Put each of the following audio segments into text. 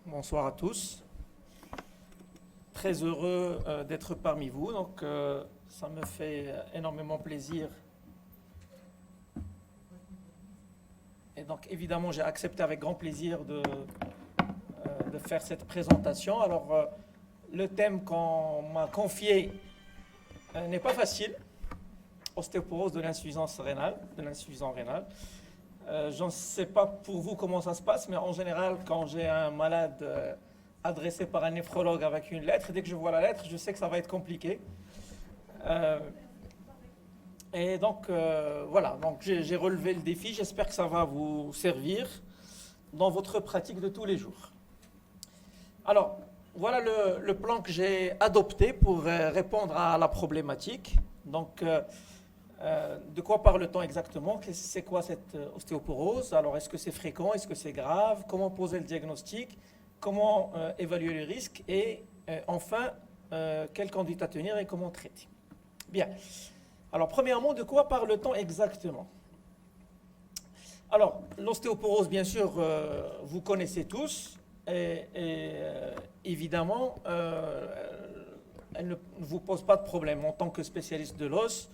Bonsoir à tous. Très heureux d'être parmi vous. Donc, ça me fait énormément plaisir. Et donc, évidemment, j'ai accepté avec grand plaisir de faire cette présentation. Alors, le thème qu'on m'a confié n'est pas facile. Ostéoporose de l'insuffisance rénale, de l'insuffisant rénal. Je ne sais pas pour vous comment ça se passe, mais en général, quand j'ai un malade adressé par un néphrologue avec une lettre, dès que je vois la lettre, je sais que ça va être compliqué. Euh, et donc, voilà, donc j'ai relevé le défi. J'espère que ça va vous servir dans votre pratique de tous les jours. Alors, voilà le plan que j'ai adopté pour répondre à la problématique. Donc, de quoi parle-t-on exactement? C'est quoi cette ostéoporose? Alors, est-ce que c'est fréquent? Est-ce que c'est grave? Comment poser le diagnostic? Comment évaluer les risques? Et enfin, quelle conduite à tenir et comment traiter? Bien. Alors, premièrement, de quoi parle-t-on exactement? Alors, l'ostéoporose, bien sûr, vous connaissez tous. Évidemment, elle ne vous pose pas de problème en tant que spécialiste de l'os.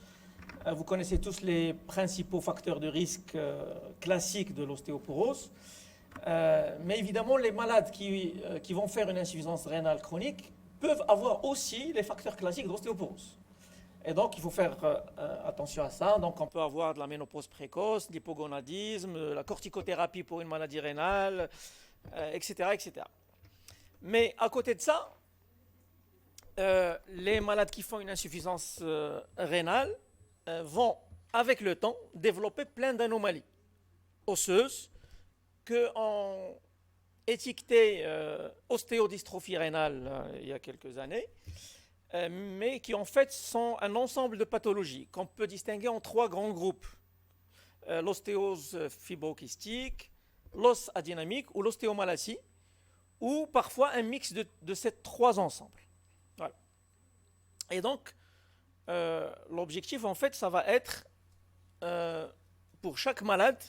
Vous connaissez tous les principaux facteurs de risque classiques de l'ostéoporose. Mais évidemment, les malades qui vont faire une insuffisance rénale chronique peuvent avoir aussi les facteurs classiques de l'ostéoporose. Et donc, il faut faire attention à ça. Donc, on peut avoir de la ménopause précoce, l'hypogonadisme, la corticothérapie pour une maladie rénale, etc., etc. Mais à côté de ça, les malades qui font une insuffisance rénale vont, avec le temps, développer plein d'anomalies osseuses qu'on étiquetait ostéodystrophie rénale il y a quelques années, mais qui en fait sont un ensemble de pathologies qu'on peut distinguer en trois grands groupes. L'ostéose fibrokystique, l'os adynamique ou l'ostéomalacie, ou parfois un mix de ces trois ensembles. Voilà. Et donc, l'objectif, en fait, ça va être, pour chaque malade,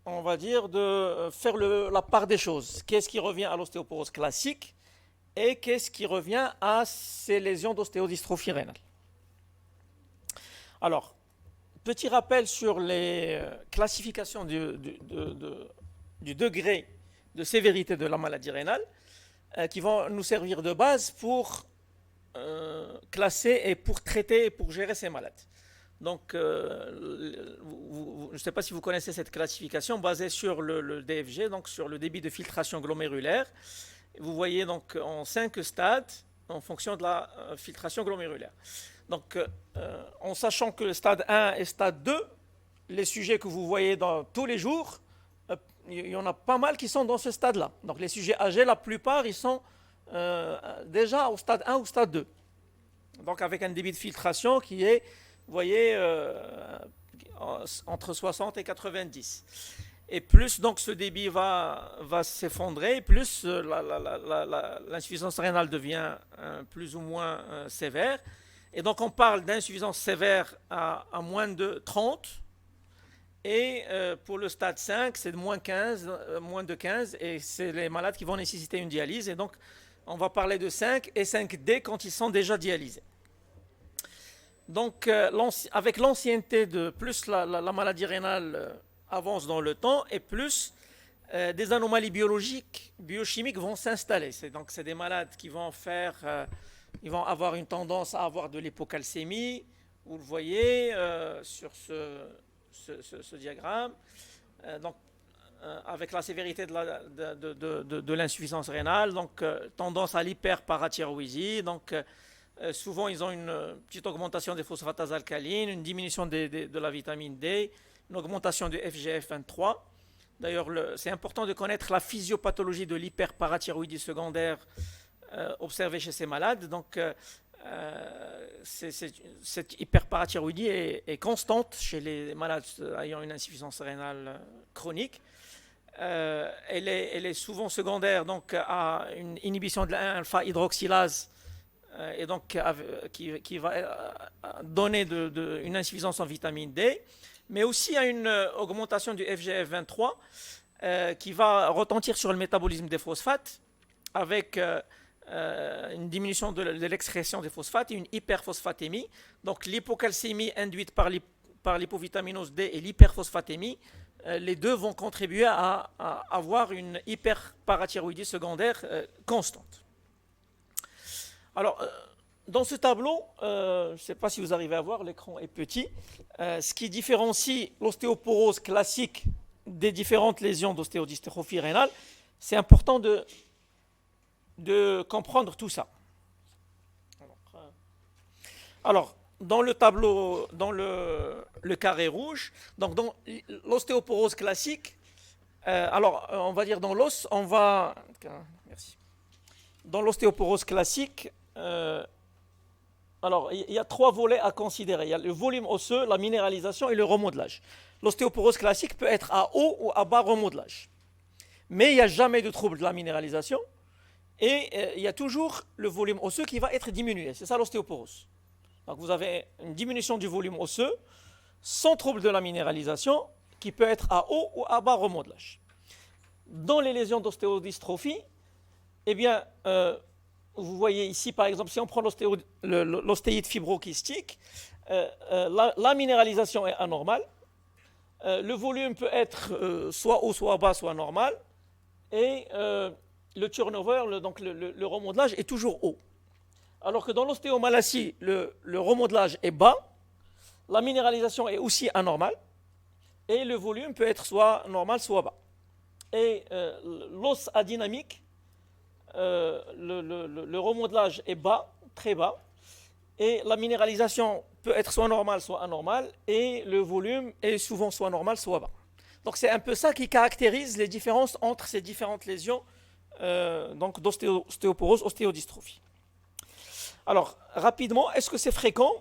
on va dire, de faire la part des choses. Qu'est-ce qui revient à l'ostéoporose classique et qu'est-ce qui revient à ces lésions d'ostéodystrophie rénale. Alors, petit rappel sur les classifications du degré de sévérité de la maladie rénale, qui vont nous servir de base pour classer et pour traiter et pour gérer ces malades. Donc, je ne sais pas si vous connaissez cette classification basée sur le DFG, donc sur le débit de filtration glomérulaire. Vous voyez donc en 5 stades en fonction de la filtration glomérulaire. Donc, en sachant que le stade 1 et stade 2, les sujets que vous voyez dans tous les jours, il y en a pas mal qui sont dans ce stade-là. Donc, les sujets âgés, la plupart, ils sont déjà au stade 1 ou stade 2. Donc, avec un débit de filtration qui est, vous voyez, entre 60 et 90. Et plus donc ce débit va s'effondrer, plus l'insuffisance rénale devient plus ou moins sévère. Et donc on parle d'insuffisance sévère à moins de 30. Et pour le stade 5, c'est de moins de 15. Et c'est les malades qui vont nécessiter une dialyse. Et donc on va parler de 5 et 5D quand ils sont déjà dialysés. Donc avec l'ancienneté de plus la maladie rénale avance dans le temps et plus des anomalies biologiques, biochimiques vont s'installer. Donc c'est des malades qui vont ils vont avoir une tendance à avoir de l'hypocalcémie. Vous le voyez sur ce diagramme. Donc avec la sévérité de l'insuffisance rénale, donc tendance à l'hyperparathyroïdie. Donc souvent ils ont une petite augmentation des phosphatases alcalines, une diminution de la vitamine D, une augmentation du FGF23. D'ailleurs, c'est important de connaître la physiopathologie de l'hyperparathyroïdie secondaire observée chez ces malades. Donc, cette hyperparathyroïdie est constante chez les malades ayant une insuffisance rénale chronique. Elle est souvent secondaire donc, à une inhibition de la 1-alpha-hydroxylase et donc qui va donner une insuffisance en vitamine D, mais aussi à une augmentation du FGF23 qui va retentir sur le métabolisme des phosphates avec une diminution de l'excrétion des phosphates et une hyperphosphatémie. Donc l'hypocalcémie induite par l'hypovitaminose D et l'hyperphosphatémie, les deux vont contribuer à avoir une hyperparathyroïdie secondaire constante. Alors, dans ce tableau, je ne sais pas si vous arrivez à voir, l'écran est petit. Ce qui différencie l'ostéoporose classique des différentes lésions d'ostéodystrophie rénale, c'est important de comprendre tout ça. Alors, dans le tableau, dans le carré rouge, donc dans l'ostéoporose classique, alors on va dire dans l'os, on va... Merci. Dans l'ostéoporose classique, alors il y a trois volets à considérer. Il y a le volume osseux, la minéralisation et le remodelage. L'ostéoporose classique peut être à haut ou à bas remodelage. Mais il n'y a jamais de trouble de la minéralisation et il y a toujours le volume osseux qui va être diminué. C'est ça l'ostéoporose. Donc vous avez une diminution du volume osseux sans trouble de la minéralisation qui peut être à haut ou à bas remodelage. Dans les lésions d'ostéodystrophie, eh bien, vous voyez ici par exemple, si on prend l'ostéite fibrokystique, la minéralisation est anormale. Le volume peut être soit haut, soit bas, soit normal. Et le turnover, donc le remodelage est toujours haut. Alors que dans l'ostéomalacie, le remodelage est bas, la minéralisation est aussi anormale, et le volume peut être soit normal, soit bas. Et l'os adynamique, le remodelage est bas, très bas, et la minéralisation peut être soit normale, soit anormale, et le volume est souvent soit normal, soit bas. Donc c'est un peu ça qui caractérise les différences entre ces différentes lésions donc d'ostéoporose, ostéodystrophie. Alors, rapidement, est-ce que c'est fréquent ?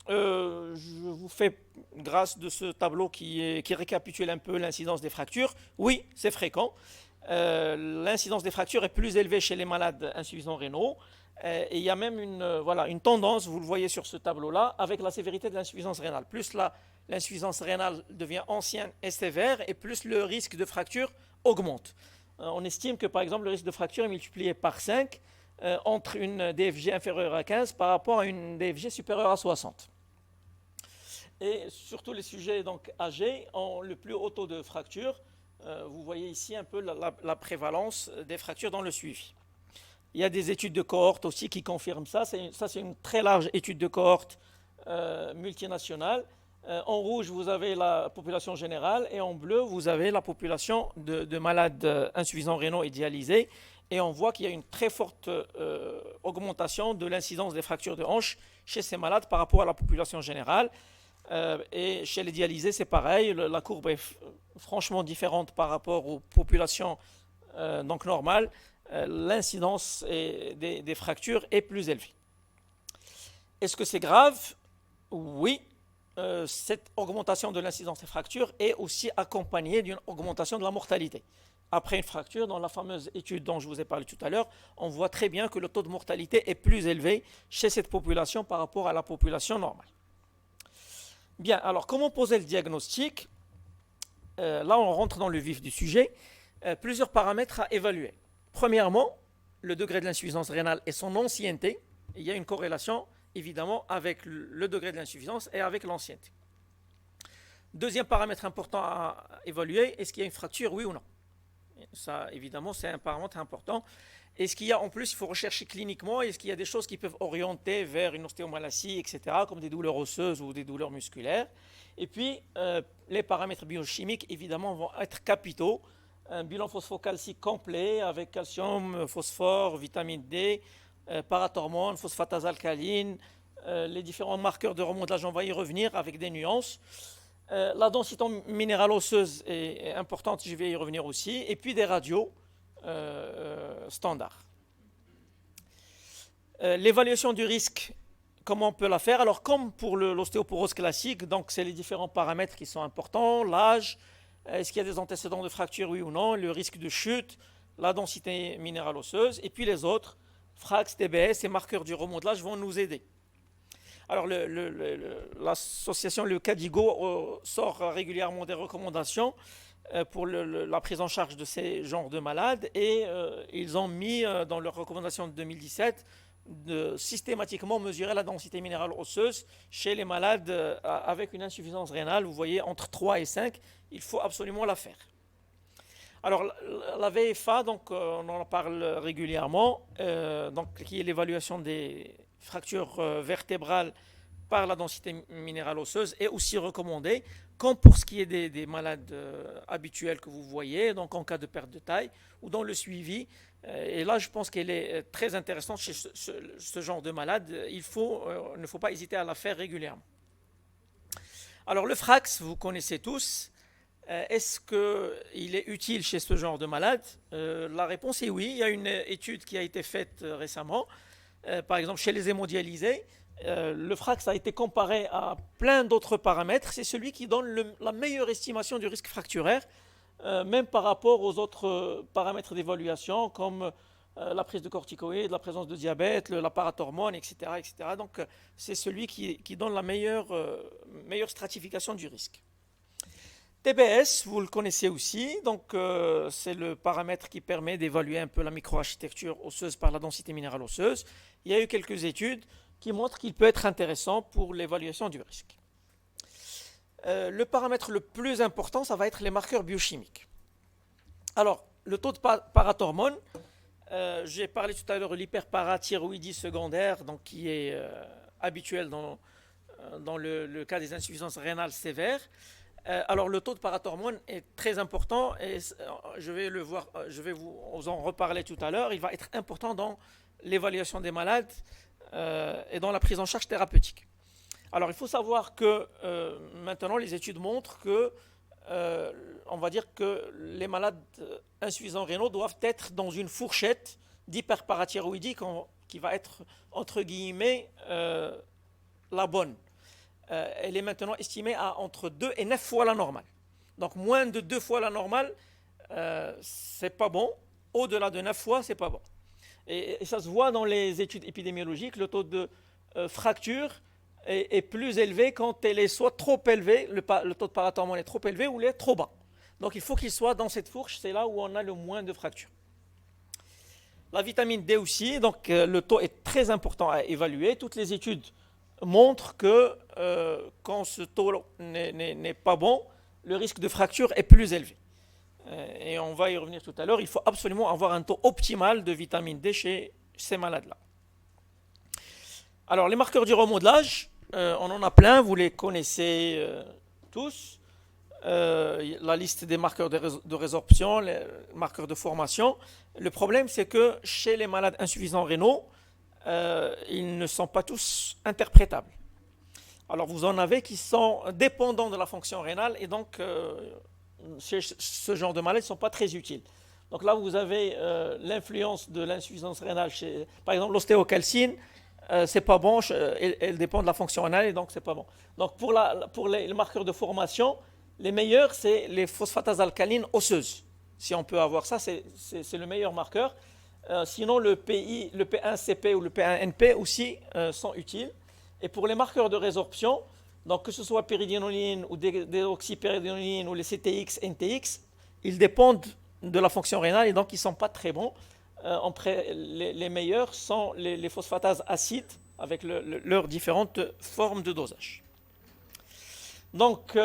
Je vous fais grâce de ce tableau qui récapitule un peu l'incidence des fractures. Oui, c'est fréquent. L'incidence des fractures est plus élevée chez les malades insuffisants rénaux. Et il y a même une tendance, vous le voyez sur ce tableau-là, avec la sévérité de l'insuffisance rénale. Plus l'insuffisance rénale devient ancienne et sévère, et plus le risque de fracture augmente. On estime que, par exemple, le risque de fracture est multiplié par 5 entre une DFG inférieure à 15 par rapport à une DFG supérieure à 60. Et surtout les sujets donc, âgés ont le plus haut taux de fracture. Vous voyez ici un peu la prévalence des fractures dans le suivi. Il y a des études de cohorte aussi qui confirment ça. C'est une très large étude de cohorte multinationale. En rouge, vous avez la population générale et en bleu, vous avez la population de malades insuffisants rénaux et dialysés. Et on voit qu'il y a une très forte augmentation de l'incidence des fractures de hanche chez ces malades par rapport à la population générale. Et chez les dialysés, c'est pareil. La courbe est franchement différente par rapport aux populations donc normales. L'incidence des fractures est plus élevée. Est-ce que c'est grave ? Oui. Cette augmentation de l'incidence des fractures est aussi accompagnée d'une augmentation de la mortalité. Après une fracture, dans la fameuse étude dont je vous ai parlé tout à l'heure, on voit très bien que le taux de mortalité est plus élevé chez cette population par rapport à la population normale. Bien, alors comment poser le diagnostic ? Là, on rentre dans le vif du sujet. Plusieurs paramètres à évaluer. Premièrement, le degré de l'insuffisance rénale et son ancienneté. Il y a une corrélation, évidemment, avec le degré de l'insuffisance et avec l'ancienneté. Deuxième paramètre important à évaluer, est-ce qu'il y a une fracture, oui ou non ? Ça, évidemment, c'est un paramètre important. Est-ce qu'il y a, en plus, il faut rechercher cliniquement, est-ce qu'il y a des choses qui peuvent orienter vers une ostéomalacie, etc., comme des douleurs osseuses ou des douleurs musculaires. Et puis, les paramètres biochimiques, évidemment, vont être capitaux. Un bilan phosphocalcique complet avec calcium, phosphore, vitamine D, parathormone, phosphatase alcaline, les différents marqueurs de remodelage, on va y revenir avec des nuances. La densité minérale osseuse est importante, je vais y revenir aussi. Et puis des radios standards. L'évaluation du risque, comment on peut la faire ? Alors, comme pour l'ostéoporose classique, donc c'est les différents paramètres qui sont importants, l'âge, est-ce qu'il y a des antécédents de fracture, oui ou non, le risque de chute, la densité minérale osseuse, et puis les autres, FRAX, TBS et marqueurs du remodelage vont nous aider. Alors, l'association, le CADIGO, sort régulièrement des recommandations pour la prise en charge de ces genres de malades et ils ont mis dans leur recommandation de 2017 de systématiquement mesurer la densité minérale osseuse chez les malades avec une insuffisance rénale. Vous voyez, entre 3 et 5, il faut absolument la faire. Alors, la VFA, donc, on en parle régulièrement, donc, qui est l'évaluation des fractures vertébrales par la densité minérale osseuse, est aussi recommandée, comme pour ce qui est des malades habituels que vous voyez, donc en cas de perte de taille ou dans le suivi. Et là, je pense qu'elle est très intéressante chez ce genre de malade. Il ne faut pas hésiter à la faire régulièrement. Alors, le FRAX, vous connaissez tous. Est-ce qu'il est utile chez ce genre de malade? La réponse est oui. Il y a une étude qui a été faite récemment, par exemple chez les hémodialysés. Le FRAX a été comparé à plein d'autres paramètres. C'est celui qui donne la meilleure estimation du risque fracturaire, même par rapport aux autres paramètres d'évaluation, comme la prise de corticoïdes, la présence de diabète, la parathormone, etc., etc. Donc, c'est celui qui donne la meilleure stratification du risque. TBS, vous le connaissez aussi, donc c'est le paramètre qui permet d'évaluer un peu la microarchitecture osseuse par la densité minérale osseuse. Il y a eu quelques études qui montrent qu'il peut être intéressant pour l'évaluation du risque. Le paramètre le plus important, ça va être les marqueurs biochimiques. Alors, le taux de parathormone, j'ai parlé tout à l'heure de l'hyperparathyroïdie secondaire, donc qui est habituel dans le cas des insuffisances rénales sévères. Alors le taux de parathormone est très important et je vais vous en reparler tout à l'heure. Il va être important dans l'évaluation des malades et dans la prise en charge thérapeutique. Alors il faut savoir que maintenant les études montrent que on va dire que les malades insuffisants rénaux doivent être dans une fourchette d'hyperparathyroïdie qui va être entre guillemets la bonne. Elle est maintenant estimée à entre 2 et 9 fois la normale. Donc moins de 2 fois la normale, c'est pas bon. Au-delà de 9 fois, c'est pas bon. Et ça se voit dans les études épidémiologiques, le taux de fracture est plus élevé quand elle est soit trop élevée, le taux de parathormone est trop élevé ou il est trop bas. Donc il faut qu'il soit dans cette fourche, c'est là où on a le moins de fractures. La vitamine D aussi, donc le taux est très important à évaluer. Toutes les études montre que quand ce taux n'est pas bon, le risque de fracture est plus élevé. Et on va y revenir tout à l'heure, il faut absolument avoir un taux optimal de vitamine D chez ces malades-là. Alors les marqueurs du remodelage, on en a plein, vous les connaissez tous. La liste des marqueurs de résorption, les marqueurs de formation. Le problème, c'est que chez les malades insuffisants rénaux, ils ne sont pas tous interprétables. Alors vous en avez qui sont dépendants de la fonction rénale et donc chez ce genre de maladies ne sont pas très utiles. Donc là vous avez l'influence de l'insuffisance rénale par exemple l'ostéocalcine, c'est pas bon, elle dépend de la fonction rénale et donc c'est pas bon. Donc pour les marqueurs de formation, les meilleurs c'est les phosphatases alcalines osseuses. Si on peut avoir ça, c'est le meilleur marqueur. Sinon, le P1CP ou le P1NP aussi sont utiles. Et pour les marqueurs de résorption, donc que ce soit pyridinoline ou déoxypyridinoline ou les CTX, NTX, ils dépendent de la fonction rénale et donc ils ne sont pas très bons. Les meilleurs sont les phosphatases acides avec leurs différentes formes de dosage. Donc,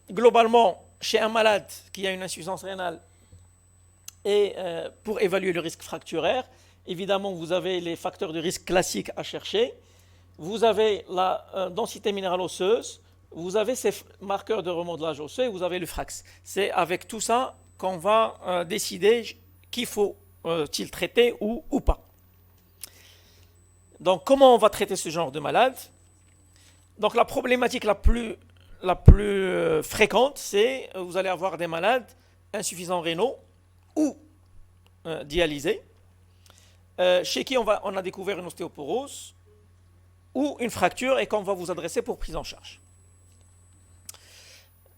globalement, chez un malade qui a une insuffisance rénale, et pour évaluer le risque fracturaire, évidemment, vous avez les facteurs de risque classiques à chercher. Vous avez la densité minérale osseuse, vous avez ces marqueurs de remodelage osseux et vous avez le FRAX. C'est avec tout ça qu'on va décider qu'il faut-il traiter ou pas. Donc, comment on va traiter ce genre de malade? Donc, la problématique la plus fréquente, c'est vous allez avoir des malades insuffisants rénaux ou dialysés, chez qui on a découvert une ostéoporose ou une fracture et qu'on va vous adresser pour prise en charge.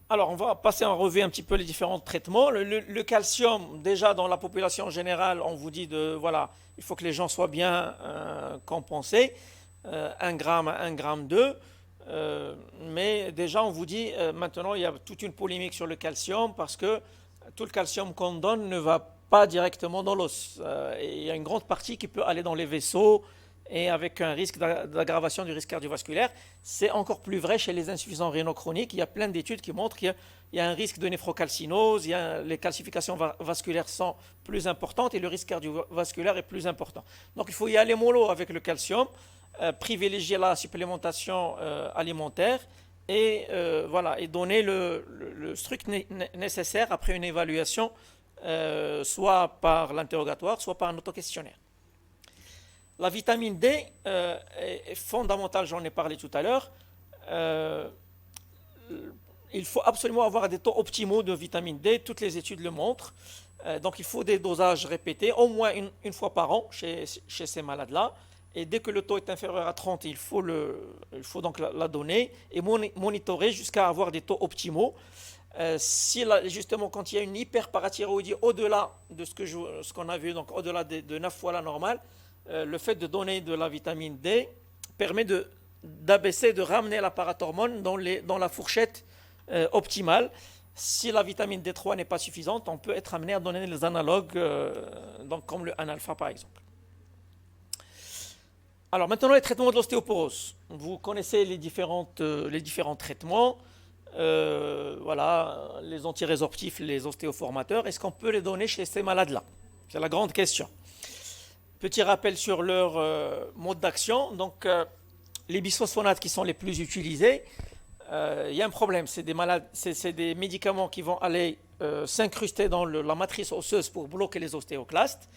Alors, on va passer en revue un petit peu les différents traitements. Le calcium, déjà dans la population générale, on vous dit il faut que les gens soient bien compensés, 1 gramme à 1 gramme 2. Mais déjà, on vous dit, maintenant, il y a toute une polémique sur le calcium parce que tout le calcium qu'on donne ne va pas directement dans l'os. Et il y a une grande partie qui peut aller dans les vaisseaux et avec un risque d'aggravation du risque cardiovasculaire. C'est encore plus vrai chez les insuffisants rénaux chroniques. Il y a plein d'études qui montrent qu'il y a un risque de néphrocalcinose, les calcifications vasculaires sont plus importantes et le risque cardiovasculaire est plus important. Donc il faut y aller mollo avec le calcium, privilégier la supplémentation alimentaire et, voilà, et donner le strict nécessaire après une évaluation, soit par l'interrogatoire, soit par un autoquestionnaire. La vitamine D est fondamentale, j'en ai parlé tout à l'heure. Euh, il faut absolument avoir des taux optimaux de vitamine D, toutes les études le montrent. Donc il faut des dosages répétés, au moins une fois par an chez ces malades-là. Et dès que le taux est inférieur à 30, il faut donc la donner et monitorer jusqu'à avoir des taux optimaux. Si justement quand il y a une hyperparathyroïdie au-delà de ce qu'on a vu, donc au-delà de 9 fois la normale, le fait de donner de la vitamine D permet d'abaisser, de ramener la parathormone dans la fourchette optimale. Si la vitamine D3 n'est pas suffisante, on peut être amené à donner les analogues, donc comme le 1-alpha par exemple. Alors maintenant les traitements de l'ostéoporose. Vous connaissez les différents traitements. Voilà, les antirésorptifs, les ostéoformateurs. Est-ce qu'on peut les donner chez ces malades-là? C'est la grande question. Petit rappel sur leur mode d'action. Donc, les bisphosphonates qui sont les plus utilisés, il y a un problème. C'est des médicaments qui vont aller s'incruster dans la matrice osseuse pour bloquer les ostéoclastes.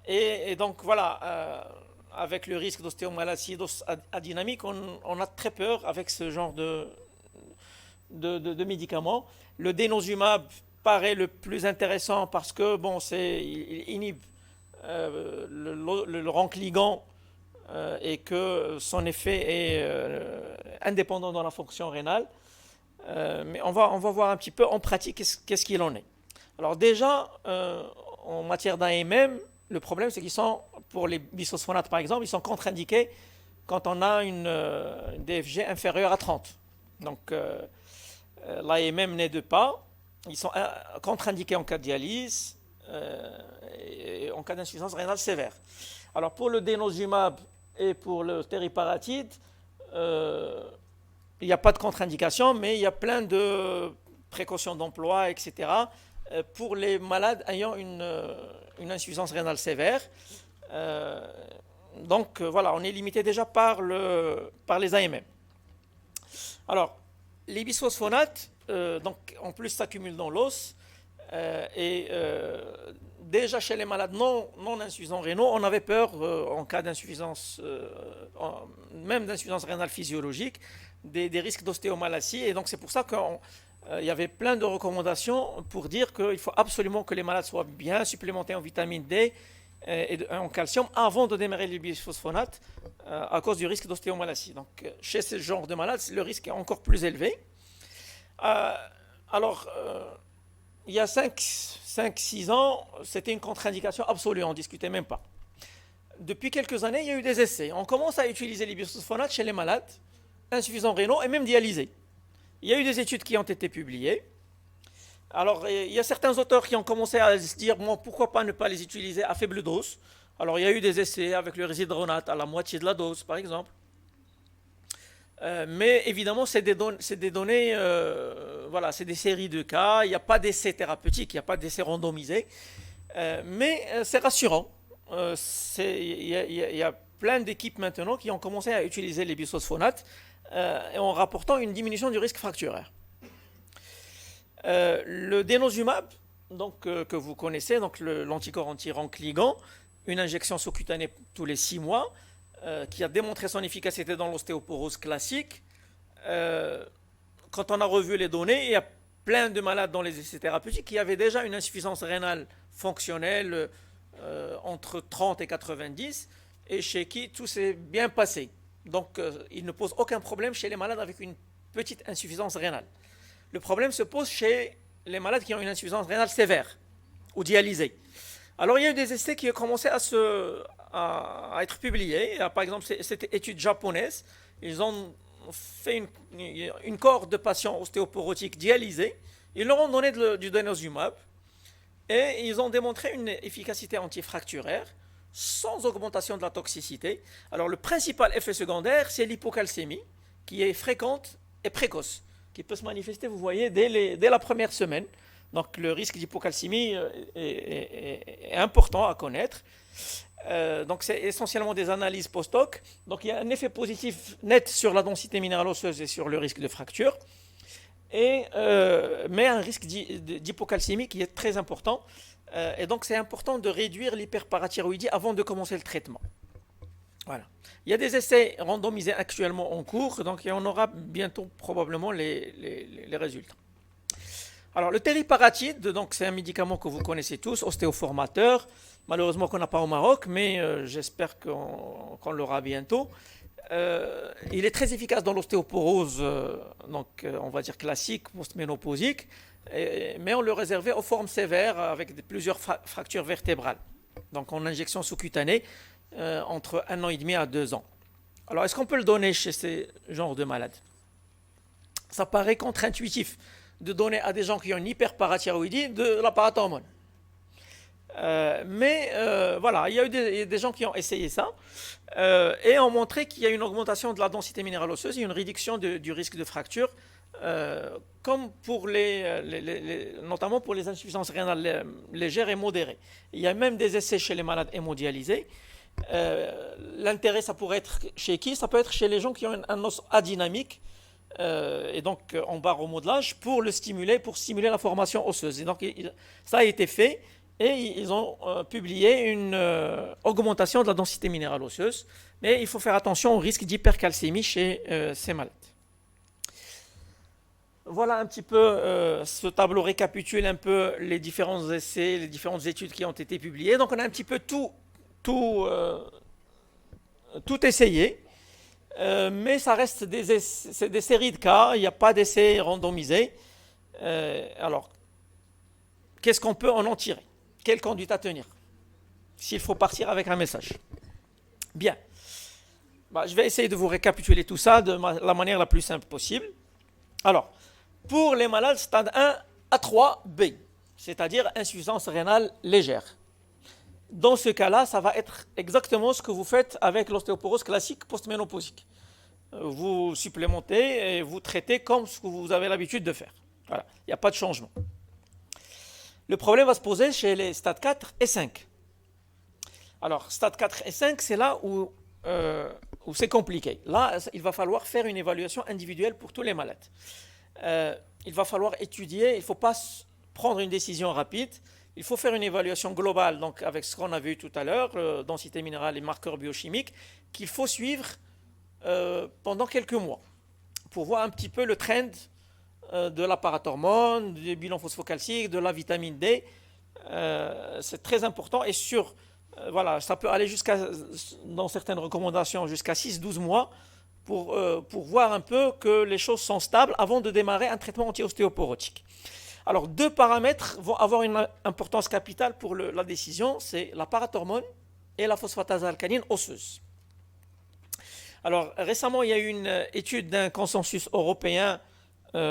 Et donc, voilà, avec le risque d'ostéomalacie, d'os adynamique, on a très peur avec ce genre de médicaments. Le denosumab paraît le plus intéressant parce que, bon, il inhibe le rancligant et que son effet est indépendant dans la fonction rénale. Mais on va voir un petit peu en pratique qu'est-ce qu'il en est. Alors déjà, en matière d'AMM, le problème c'est qu'ils sont, pour les bisphosphonates par exemple, ils sont contre-indiqués quand on a une DFG inférieure à 30. Donc l'AMM n'aide pas. Ils sont contre-indiqués en cas de dialyse, et en cas d'insuffisance rénale sévère. Alors pour le denosumab et pour le teriparatide, il n'y a pas de contre-indication, mais il y a plein de précautions d'emploi, etc. Pour les malades ayant une insuffisance rénale sévère. Donc voilà, on est limité déjà par les AMM. Alors, les bisphosphonates, donc en plus s'accumulent dans l'os. Déjà chez les malades non insuffisants rénaux, on avait peur en cas d'insuffisance, même d'insuffisance rénale physiologique, des risques d'ostéomalacie. Et donc c'est pour ça qu'il y avait plein de recommandations pour dire qu'il faut absolument que les malades soient bien supplémentés en vitamine D et en calcium avant de démarrer les bisphosphonates à cause du risque d'ostéomalacie. Donc chez ce genre de malades, le risque est encore plus élevé. Il y a 5-6 ans, c'était une contre-indication absolue, on ne discutait même pas. Depuis quelques années, il y a eu des essais. On commence à utiliser les bisphosphonates chez les malades insuffisants rénaux et même dialysés. Il y a eu des études qui ont été publiées. Alors, il y a certains auteurs qui ont commencé à se dire, bon, pourquoi pas ne pas les utiliser à faible dose. Alors, il y a eu des essais avec le résidronate à la moitié de la dose, par exemple. Mais évidemment, c'est des données, voilà, c'est des séries de cas. Il n'y a pas d'essai thérapeutique, il n'y a pas d'essai randomisé. Mais c'est rassurant. Il y a plein d'équipes maintenant qui ont commencé à utiliser les bisphosphonates en rapportant une diminution du risque fracturaire. Le denosumab, donc, que vous connaissez, donc l'anticorps anti-rancligant, une injection sous-cutanée tous les 6 mois, qui a démontré son efficacité dans l'ostéoporose classique. Quand on a revu les données, il y a plein de malades dans les essais thérapeutiques qui avaient déjà une insuffisance rénale fonctionnelle entre 30 et 90 et chez qui tout s'est bien passé. Donc il ne pose aucun problème chez les malades avec une petite insuffisance rénale. Le problème se pose chez les malades qui ont une insuffisance rénale sévère ou dialysée. Alors il y a eu des essais qui ont commencé à être publiés. Par exemple, cette étude japonaise, ils ont fait une cohorte de patients ostéoporotiques dialysés. Ils leur ont donné du denosumab et ils ont démontré une efficacité antifracturaire sans augmentation de la toxicité. Alors le principal effet secondaire, c'est l'hypocalcémie qui est fréquente et précoce, qui peut se manifester, vous voyez, dès la première semaine. Donc le risque d'hypocalcémie est important à connaître. Donc c'est essentiellement des analyses post-hoc. Donc il y a un effet positif net sur la densité minérale osseuse et sur le risque de fracture. Mais un risque d'hypocalcémie qui est très important. Et donc c'est important de réduire l'hyperparathyroïdie avant de commencer le traitement. Voilà. Il y a des essais randomisés actuellement en cours, donc on aura bientôt probablement les résultats. Alors le tériparatide, donc c'est un médicament que vous connaissez tous, ostéoformateur, malheureusement qu'on n'a pas au Maroc, mais j'espère qu'on l'aura bientôt. Il est très efficace dans l'ostéoporose, on va dire classique, post-ménopausique, mais on le réservait aux formes sévères avec plusieurs fractures vertébrales. Donc en injection sous-cutanée, entre 1 an et demi à 2 ans. Alors est-ce qu'on peut le donner chez ces genres de malades? Ça paraît contre-intuitif de donner à des gens qui ont une hyperparathyroïdie de la parathormone. Mais voilà, il y a eu des gens qui ont essayé ça et ont montré qu'il y a une augmentation de la densité minérale osseuse et une réduction du risque de fracture, comme pour notamment pour les insuffisances rénales légères et modérées. Il y a même des essais chez les malades hémodialysés. L'intérêt, ça pourrait être chez qui? Ça peut être chez les gens qui ont un os adynamique et donc en bas remodelage pour stimuler la formation osseuse. Et donc ça a été fait et ils ont publié une augmentation de la densité minérale osseuse, mais il faut faire attention au risque d'hypercalcémie chez ces malades. Voilà un petit peu, ce tableau récapitule un peu les différents essais, les différentes études qui ont été publiées. Donc on a un petit peu tout essayé, mais ça reste des séries de cas, il n'y a pas d'essais randomisés. Alors, qu'est-ce qu'on peut en tirer? Quelle conduite à tenir s'il faut partir avec un message? Bien, je vais essayer de vous récapituler tout ça de la manière la plus simple possible. Alors, pour les malades stade 1 à 3B, c'est-à-dire insuffisance rénale légère, dans ce cas-là, ça va être exactement ce que vous faites avec l'ostéoporose classique post-ménopausique. Vous supplémentez et vous traitez comme ce que vous avez l'habitude de faire. Voilà, il n'y a pas de changement. Le problème va se poser chez les stades 4 et 5. Alors, stade 4 et 5, c'est là où c'est compliqué. Là, il va falloir faire une évaluation individuelle pour tous les malades. Il va falloir étudier, il ne faut pas prendre une décision rapide. Il faut faire une évaluation globale, donc avec ce qu'on a vu tout à l'heure, densité minérale et marqueurs biochimiques, qu'il faut suivre pendant quelques mois pour voir un petit peu le trend de la parathormone, du bilan phosphocalcique, de la vitamine D. C'est très important et voilà, ça peut aller dans certaines recommandations, jusqu'à 6-12 mois pour voir un peu que les choses sont stables avant de démarrer un traitement anti-ostéoporotique. Alors, 2 paramètres vont avoir une importance capitale pour la décision, c'est la parathormone et la phosphatase alcaline osseuse. Alors, récemment, il y a eu une étude d'un consensus européen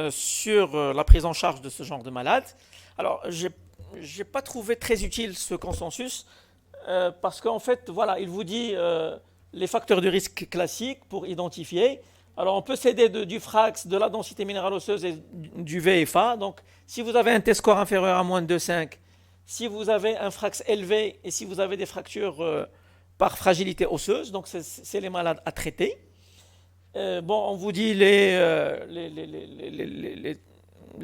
sur la prise en charge de ce genre de malades. Alors, je n'ai pas trouvé très utile ce consensus parce qu'en fait, voilà, il vous dit les facteurs de risque classiques pour identifier. Alors, on peut s'aider du FRAX, de la densité minérale osseuse et du VFA. Donc, si vous avez un T-score inférieur à moins de 2,5, si vous avez un FRAX élevé et si vous avez des fractures par fragilité osseuse, donc c'est les malades à traiter. On vous dit les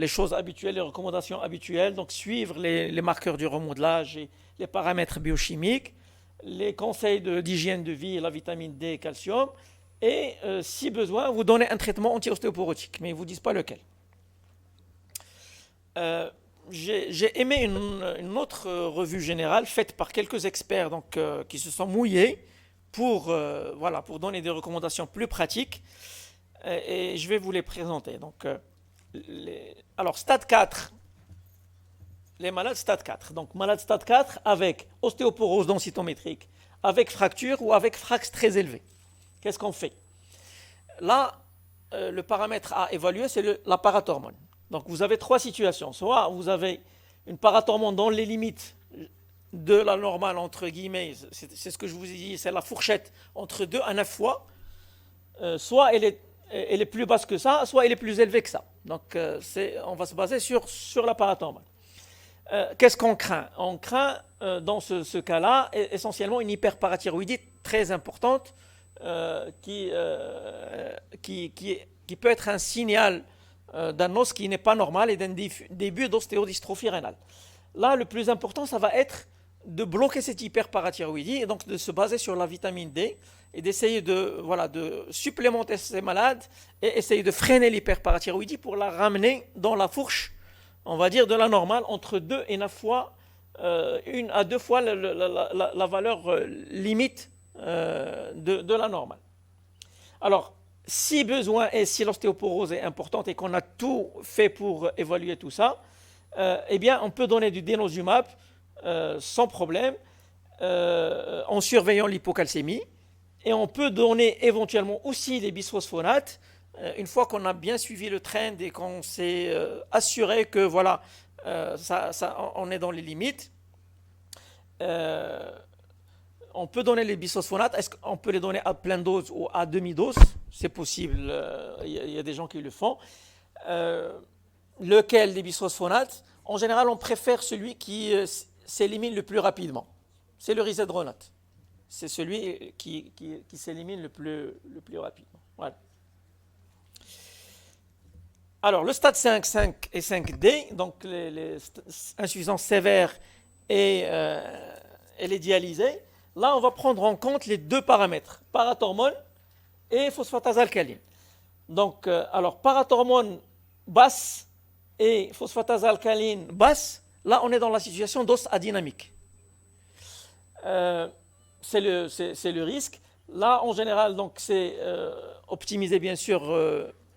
choses habituelles, les recommandations habituelles, donc suivre les marqueurs du remodelage et les paramètres biochimiques, les conseils d'hygiène de vie, la vitamine D et calcium, et si besoin, vous donnez un traitement anti-ostéoporotique, mais ils ne vous disent pas lequel. J'ai aimé une autre revue générale faite par quelques experts qui se sont mouillés pour donner des recommandations plus pratiques, et je vais vous les présenter. Alors, stade 4, les malades stade 4. Donc, malades stade 4 avec ostéoporose densitométrique, avec fracture ou avec frax très élevé. Qu'est-ce qu'on fait? Là, le paramètre à évaluer, c'est la parathormone. Donc vous avez trois situations. Soit vous avez une parathormone dans les limites de la normale, entre guillemets, c'est ce que je vous ai dit, c'est la fourchette entre 2 à 9 fois. Soit elle est plus basse que ça, soit elle est plus élevée que ça. Donc on va se baser sur la parathormone. Qu'est-ce qu'on craint? On craint dans ce cas-là essentiellement une hyperparathyroïdie très importante qui peut être un signal d'un os qui n'est pas normal et d'un début d'ostéodystrophie rénale. Là, le plus important, ça va être de bloquer cette hyperparathyroïdie et donc de se baser sur la vitamine D et d'essayer de supplémenter ces malades et essayer de freiner l'hyperparathyroïdie pour la ramener dans la fourche, on va dire, de la normale, entre 2 et 9 fois, 1 à 2 fois la valeur limite de la normale. Alors, si besoin et si l'ostéoporose est importante et qu'on a tout fait pour évaluer tout ça, eh bien, on peut donner du denosumab sans problème en surveillant l'hypocalcémie. Et on peut donner éventuellement aussi les bisphosphonates une fois qu'on a bien suivi le trend et qu'on s'est assuré que voilà, on est dans les limites. On peut donner les bisphosphonates. Est-ce qu'on peut les donner à pleine dose ou à demi-dose? C'est possible. Il y a des gens qui le font. Lequel des bisphosphonates? En général, on préfère celui qui s'élimine le plus rapidement. C'est le risedronate. C'est celui qui s'élimine le plus rapidement. Voilà. Alors, le stade 5, 5 et 5D, donc les insuffisances sévères et les dialysés, là, on va prendre en compte les deux paramètres, parathormone et phosphatase alcaline. Donc, alors, parathormone basse et phosphatase alcaline basse, là, on est dans la situation d'os adynamique. C'est le risque. Là, en général, donc, c'est optimiser, bien sûr,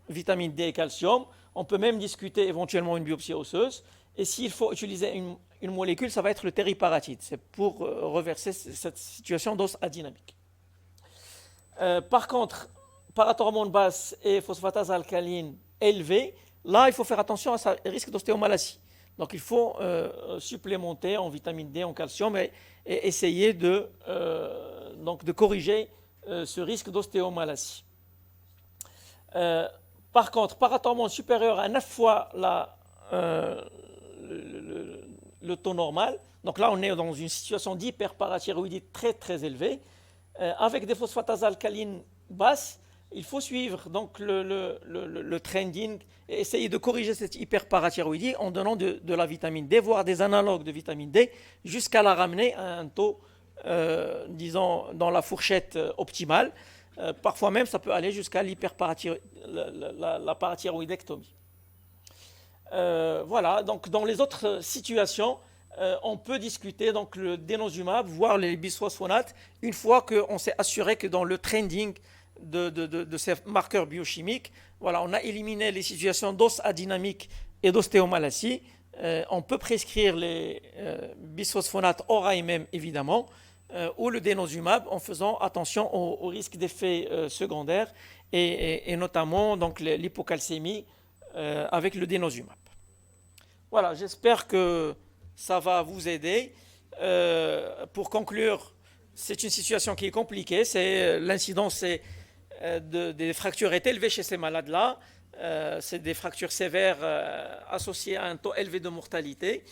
vitamine D et calcium. On peut même discuter éventuellement une biopsie osseuse. Et s'il faut utiliser une molécule, ça va être le tériparatide. C'est pour reverser cette situation d'os adynamique. Par contre, parathormone basse et phosphatase alcaline élevée, là, il faut faire attention à ce risque d'ostéomalacie. Donc, il faut supplémenter en vitamine D, en calcium et essayer de corriger ce risque d'ostéomalacie. Par contre, parathormone supérieur à 9 fois le taux normal, donc là on est dans une situation d'hyperparathyroïdie très très élevée, avec des phosphatases alcalines basses, il faut suivre donc le trending et essayer de corriger cette hyperparathyroïdie en donnant de la vitamine D, voire des analogues de vitamine D, jusqu'à la ramener à un taux, disons, dans la fourchette optimale. Parfois même, ça peut aller jusqu'à la parathyroïdectomie. Voilà, donc dans les autres situations, on peut discuter donc le denosumab, voire les bisphosphonates, une fois qu'on s'est assuré que dans le trending de ces marqueurs biochimiques, voilà, on a éliminé les situations d'os adynamique et d'ostéomalacie. On peut prescrire les bisphosphonates hors IMM, évidemment, ou le denosumab en faisant attention au risque d'effets secondaires et notamment donc l'hypocalcémie avec le denosumab. Voilà, j'espère que ça va vous aider. Pour conclure, c'est une situation qui est compliquée. L'incidence des fractures est élevée chez ces malades-là. C'est des fractures sévères associées à un taux élevé de mortalité.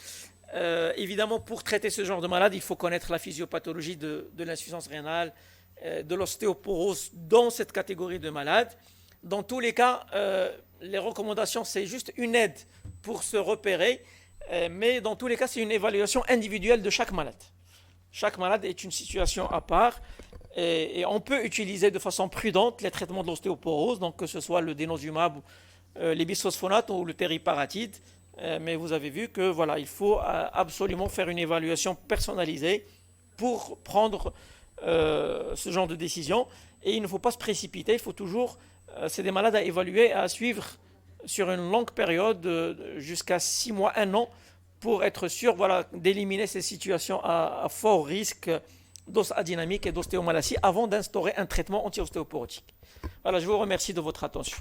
Évidemment, pour traiter ce genre de malade, il faut connaître la physiopathologie de l'insuffisance rénale, de l'ostéoporose dans cette catégorie de malades. Dans tous les cas, les recommandations, c'est juste une aide pour se repérer, mais dans tous les cas, c'est une évaluation individuelle de chaque malade. Chaque malade est une situation à part et on peut utiliser de façon prudente les traitements de l'ostéoporose, donc que ce soit le denosumab, les bisphosphonates ou le tériparatide. Mais vous avez vu que voilà, il faut absolument faire une évaluation personnalisée pour prendre ce genre de décision. Et il ne faut pas se précipiter, il faut toujours, c'est des malades à évaluer, à suivre sur une longue période, jusqu'à 6 mois, 1 an, pour être sûr, voilà, d'éliminer ces situations à fort risque d'os adynamique et d'ostéomalacie avant d'instaurer un traitement anti-ostéoporotique. Voilà, je vous remercie de votre attention.